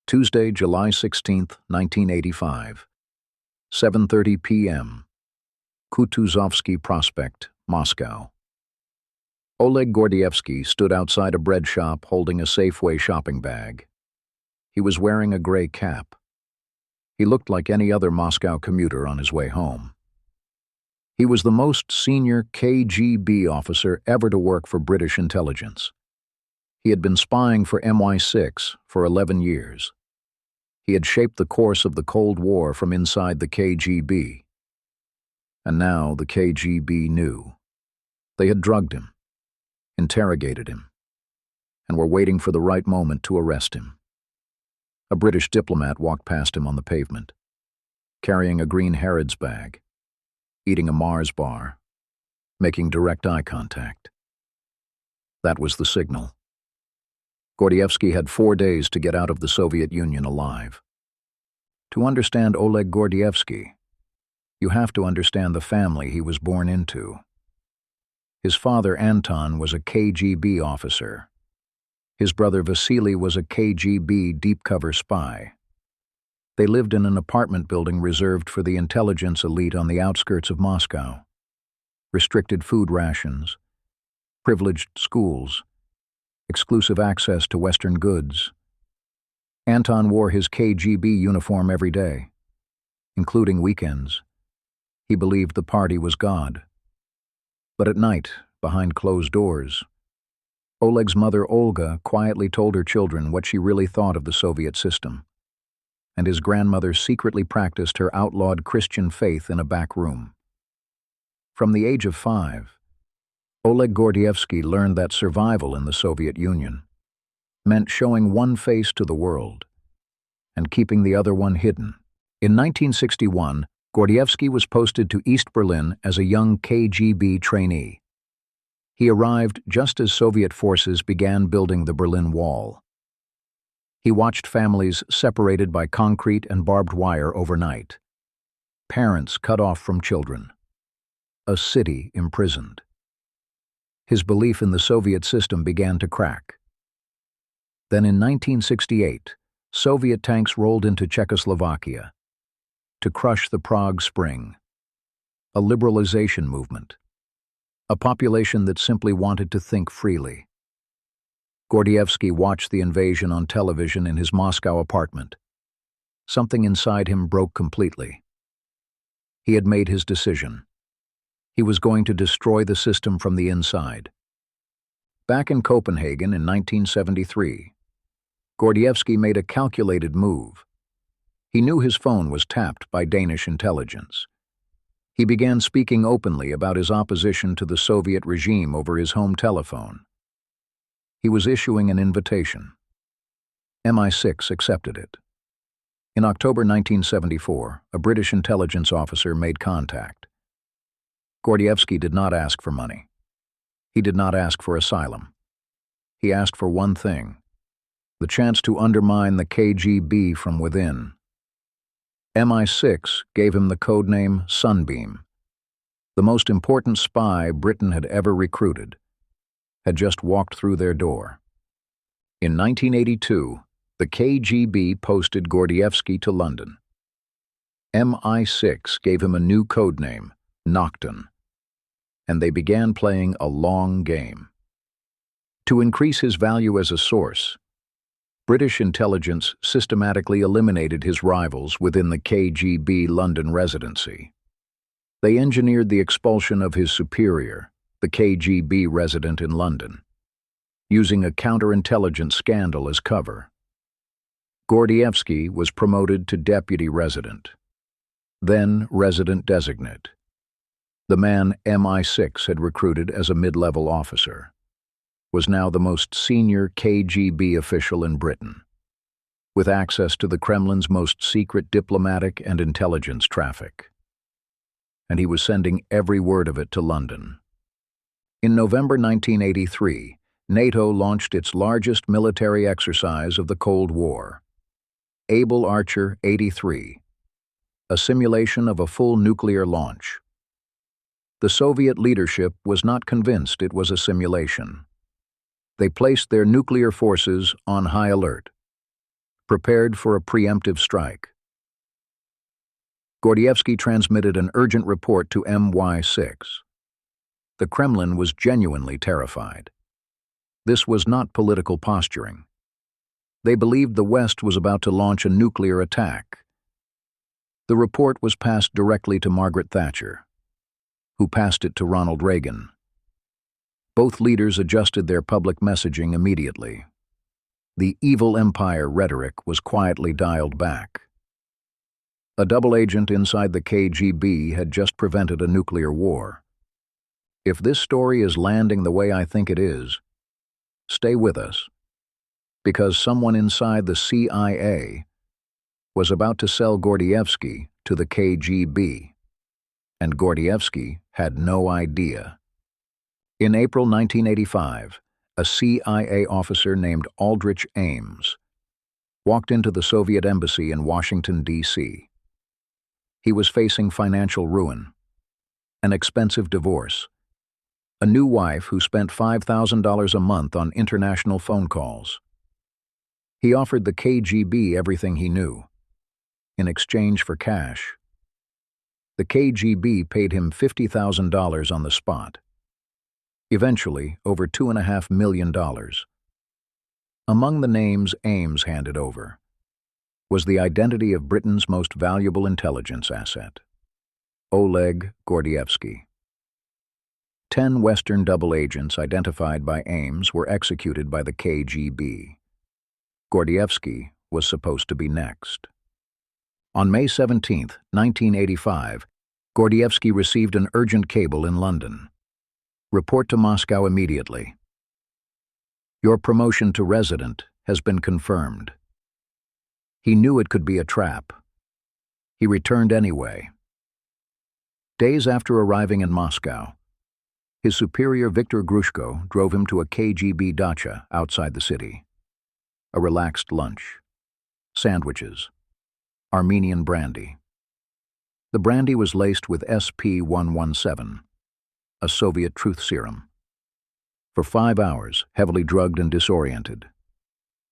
Tuesday, July 16, 1985, 7:30 p.m., Kutuzovsky Prospect, Moscow. Oleg Gordievsky stood outside a bread shop holding a Safeway shopping bag. He was wearing a gray cap. He looked like any other Moscow commuter on his way home. He was the most senior KGB officer ever to work for British intelligence. He had been spying for MI6 for 11 years. He had shaped the course of the Cold War from inside the KGB. And now the KGB knew. They had drugged him, interrogated him, and were waiting for the right moment to arrest him. A British diplomat walked past him on the pavement, carrying a green Harrods bag, eating a Mars bar, making direct eye contact. That was the signal. Gordievsky had 4 days to get out of the Soviet Union alive. To understand Oleg Gordievsky, you have to understand the family he was born into. His father, Anton, was a KGB officer. His brother, Vasily, was a KGB deep-cover spy. They lived in an apartment building reserved for the intelligence elite on the outskirts of Moscow. Restricted food rations, privileged schools, exclusive access to Western goods. Anton wore his KGB uniform every day, including weekends. He believed the party was God. But at night, behind closed doors, Oleg's mother, Olga, quietly told her children what she really thought of the Soviet system, and his grandmother secretly practiced her outlawed Christian faith in a back room. From the age of 5, Oleg Gordievsky learned that survival in the Soviet Union meant showing one face to the world and keeping the other one hidden. In 1961, Gordievsky was posted to East Berlin as a young KGB trainee. He arrived just as Soviet forces began building the Berlin Wall. He watched families separated by concrete and barbed wire overnight, parents cut off from children, a city imprisoned. His belief in the Soviet system began to crack. Then in 1968, Soviet tanks rolled into Czechoslovakia to crush the Prague Spring, a liberalization movement, a population that simply wanted to think freely. Gordievsky watched the invasion on television in his Moscow apartment. Something inside him broke completely. He had made his decision. He was going to destroy the system from the inside. Back in Copenhagen in 1973, Gordievsky made a calculated move. He knew his phone was tapped by Danish intelligence. He began speaking openly about his opposition to the Soviet regime over his home telephone. He was issuing an invitation. MI6 accepted it. In October 1974, a British intelligence officer made contact. Gordievsky did not ask for money. He did not ask for asylum. He asked for one thing: the chance to undermine the KGB from within. MI6 gave him the codename Sunbeam. The most important spy Britain had ever recruited had just walked through their door. In 1982, the KGB posted Gordievsky to London. MI6 gave him a new codename, Nocton, and they began playing a long game. To increase his value as a source, British intelligence systematically eliminated his rivals within the KGB London residency. They engineered the expulsion of his superior, the KGB resident in London, using a counterintelligence scandal as cover. Gordievsky was promoted to deputy resident, then resident designate. The man MI6 had recruited as a mid-level officer was now the most senior KGB official in Britain, with access to the Kremlin's most secret diplomatic and intelligence traffic. And he was sending every word of it to London. In November 1983, NATO launched its largest military exercise of the Cold War, Able Archer 83, a simulation of a full nuclear launch. The Soviet leadership was not convinced it was a simulation. They placed their nuclear forces on high alert. prepared for a preemptive strike. Gordievsky transmitted an urgent report to MI6. The Kremlin was genuinely terrified. This was not political posturing. They believed the West was about to launch a nuclear attack. The report was passed directly to Margaret Thatcher, who passed it to Ronald Reagan. Both leaders adjusted their public messaging immediately. The evil empire rhetoric was quietly dialed back. A double agent inside the KGB had just prevented a nuclear war. If this story is landing the way I think it is, stay with us, because someone inside the CIA was about to sell Gordievsky to the KGB, and Gordievsky had no idea. In April 1985, a CIA officer named Aldrich Ames walked into the Soviet embassy in Washington, D.C. He was facing financial ruin, an expensive divorce, a new wife who spent $5,000 a month on international phone calls. He offered the KGB everything he knew, in exchange for cash. The KGB paid him $50,000 on the spot. Eventually, over $2.5 million. Among the names Ames handed over was the identity of Britain's most valuable intelligence asset, Oleg Gordievsky. 10 Western double agents identified by Ames were executed by the KGB. Gordievsky was supposed to be next. On May 17, 1985, Gordievsky received an urgent cable in London. Report to Moscow immediately. Your promotion to resident has been confirmed. He knew it could be a trap. He returned anyway. Days after arriving in Moscow, his superior Viktor Grushko drove him to a KGB dacha outside the city. A relaxed lunch, sandwiches, Armenian brandy. The brandy was laced with SP-117, a Soviet truth serum. For 5 hours, heavily drugged and disoriented,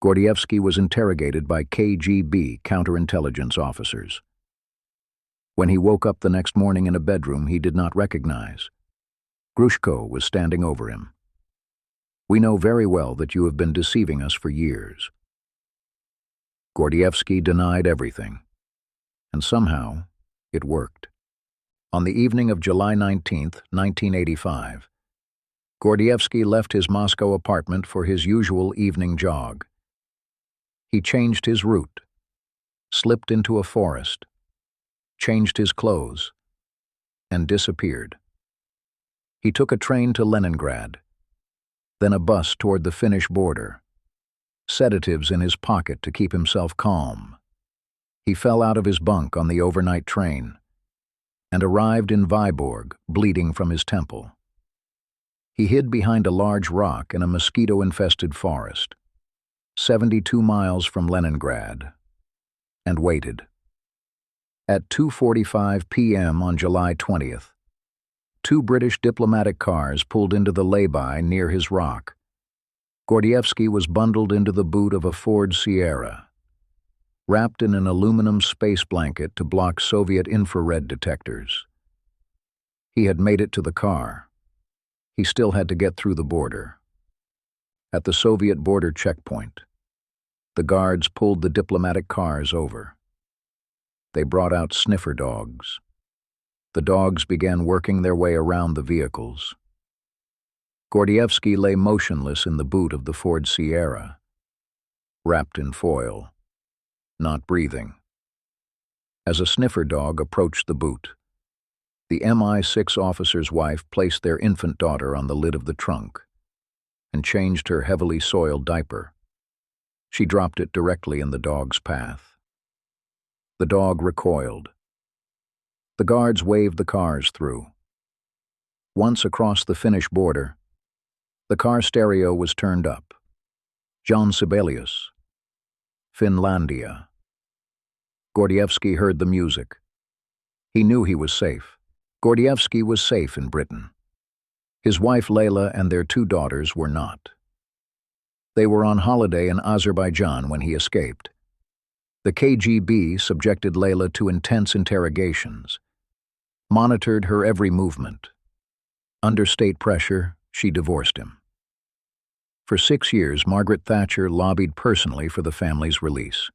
Gordievsky was interrogated by KGB counterintelligence officers. When he woke up the next morning in a bedroom he did not recognize, Grushko was standing over him. We know very well that you have been deceiving us for years. Gordievsky denied everything, and somehow it worked. On the evening of July 19, 1985, Gordievsky left his Moscow apartment for his usual evening jog. He changed his route, slipped into a forest, changed his clothes, and disappeared. He took a train to Leningrad, then a bus toward the Finnish border, sedatives in his pocket to keep himself calm. He fell out of his bunk on the overnight train and arrived in Vyborg, bleeding from his temple. He hid behind a large rock in a mosquito-infested forest, 72 miles from Leningrad, and waited. At 2:45 p.m. on July 20th, 2 British diplomatic cars pulled into the lay-by near his rock. Gordievsky was bundled into the boot of a Ford Sierra, wrapped in an aluminum space blanket to block Soviet infrared detectors. He had made it to the car. He still had to get through the border. At the Soviet border checkpoint, the guards pulled the diplomatic cars over. They brought out sniffer dogs. The dogs began working their way around the vehicles. Gordievsky lay motionless in the boot of the Ford Sierra, wrapped in foil, not breathing. As a sniffer dog approached the boot, the MI6 officer's wife placed their infant daughter on the lid of the trunk and changed her heavily soiled diaper. She dropped it directly in the dog's path. The dog recoiled. The guards waved the cars through. Once across the Finnish border, the car stereo was turned up. John Sibelius, Finlandia. Gordievsky heard the music. He knew he was safe. Gordievsky was safe in Britain. His wife Layla and their 2 daughters were not. They were on holiday in Azerbaijan when he escaped. The KGB subjected Layla to intense interrogations, monitored her every movement. Under state pressure, she divorced him. For 6 years, Margaret Thatcher lobbied personally for the family's release.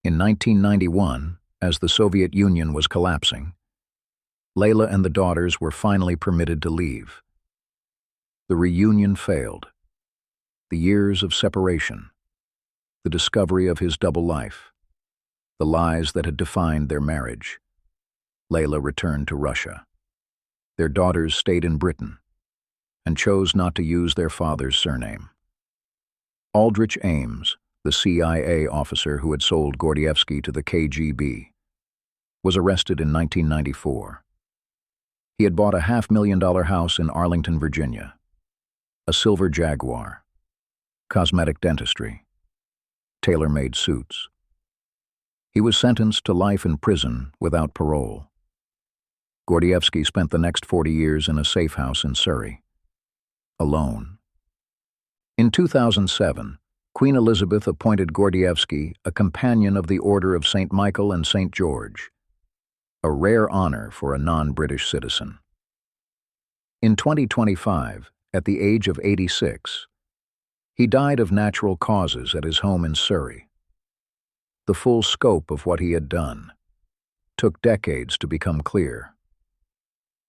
In 1991, as the Soviet Union was collapsing, Layla and the daughters were finally permitted to leave. The reunion failed. The years of separation, the discovery of his double life, the lies that had defined their marriage. Layla returned to Russia. Their daughters stayed in Britain and chose not to use their father's surname. Aldrich Ames, the CIA officer who had sold Gordievsky to the KGB, was arrested in 1994. He had bought a $500,000 house in Arlington, Virginia, a silver Jaguar, cosmetic dentistry, tailor-made suits. He was sentenced to life in prison without parole. Gordievsky spent the next 40 years in a safe house in Surrey, alone. In 2007, Queen Elizabeth appointed Gordievsky a companion of the Order of St. Michael and St. George, a rare honor for a non-British citizen. In 2025, at the age of 86, he died of natural causes at his home in Surrey. The full scope of what he had done took decades to become clear.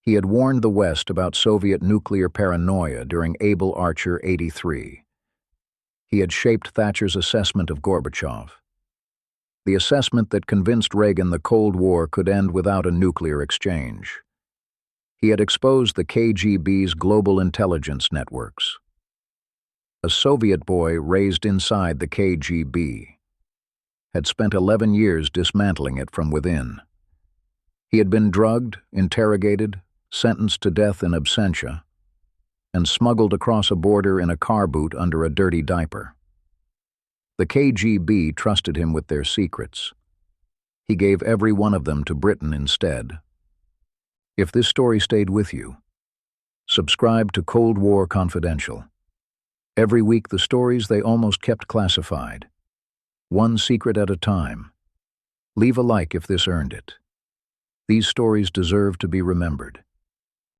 He had warned the West about Soviet nuclear paranoia during Able Archer 83. He had shaped Thatcher's assessment of Gorbachev, the assessment that convinced Reagan the Cold War could end without a nuclear exchange. He had exposed the KGB's global intelligence networks. A Soviet boy raised inside the KGB had spent 11 years dismantling it from within. He had been drugged, interrogated, sentenced to death in absentia, and smuggled across a border in a car boot under a dirty diaper. The KGB trusted him with their secrets. He gave every one of them to Britain instead. If this story stayed with you, subscribe to Cold War Confidential. Every week the stories they almost kept classified, one secret at a time. Leave a like if this earned it. These stories deserve to be remembered.